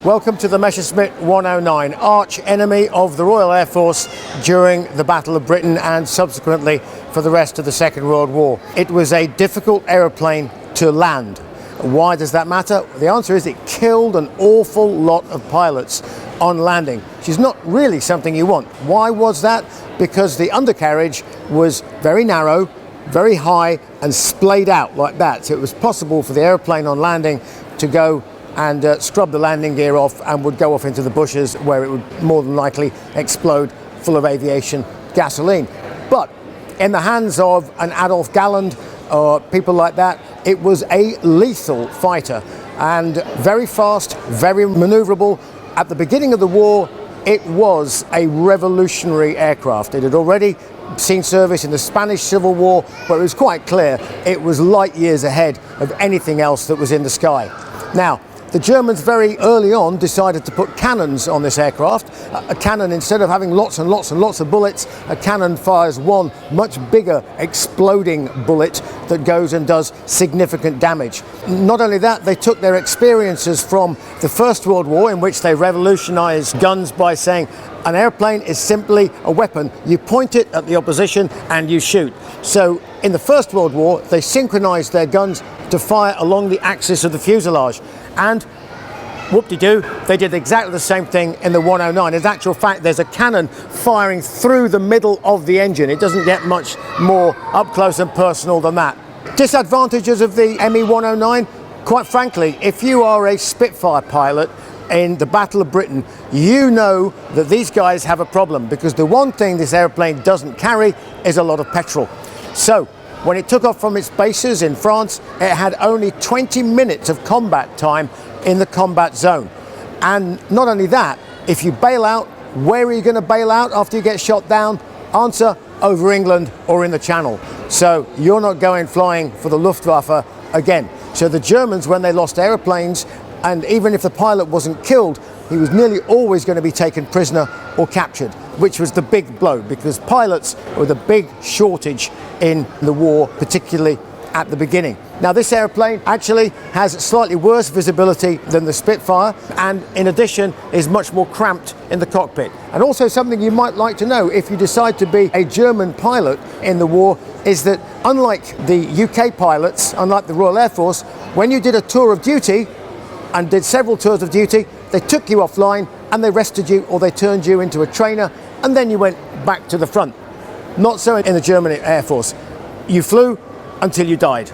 Welcome to the Messerschmitt 109, arch enemy of the Royal Air Force during the Battle of Britain and subsequently for the rest of the Second World War. It was a difficult aeroplane to land. Why does that matter? The answer is it killed an awful lot of pilots on landing, which is not really something you want. Why was that? Because the undercarriage was very narrow, very high and splayed out like that. So it was possible for the aeroplane on landing to go and scrub the landing gear off and would go off into the bushes where it would more than likely explode full of aviation gasoline. But in the hands of an Adolf Galland or people like that, it was a lethal fighter and very fast, very maneuverable. At the beginning of the war, it was a revolutionary aircraft. It had already seen service in the Spanish Civil War, but it was quite clear it was light years ahead of anything else that was in the sky. Now, the Germans very early on decided to put cannons on this aircraft. A cannon, instead of having lots and lots and lots of bullets, a cannon fires one much bigger exploding bullet that goes and does significant damage. Not only that, they took their experiences from the First World War, in which they revolutionized guns by saying an airplane is simply a weapon. You point it at the opposition and you shoot. So in the First World War, they synchronized their guns to fire along the axis of the fuselage. And whoop-de-doo, they did exactly the same thing in the 109. In actual fact, there's a cannon firing through the middle of the engine. It doesn't get much more up close and personal than that. Disadvantages of the ME 109? Quite frankly, if you are a Spitfire pilot in the Battle of Britain, you know that these guys have a problem, because the one thing this airplane doesn't carry is a lot of petrol. So when it took off from its bases in France, it had only 20 minutes of combat time in the combat zone. And not only that, if you bail out, where are you going to bail out after you get shot down? Answer, over England or in the Channel. So you're not going flying for the Luftwaffe again. So the Germans, when they lost airplanes, and even if the pilot wasn't killed, he was nearly always going to be taken prisoner or captured, which was the big blow, because pilots were the big shortage in the war, particularly at the beginning. Now, this airplane actually has slightly worse visibility than the Spitfire, and in addition is much more cramped in the cockpit. And also, something you might like to know if you decide to be a German pilot in the war is that, unlike the UK pilots, unlike the Royal Air Force, when you did a tour of duty and did several tours of duty, they took you offline and they rested you, or they turned you into a trainer, and then you went back to the front. Not so in the German Air Force. You flew until you died.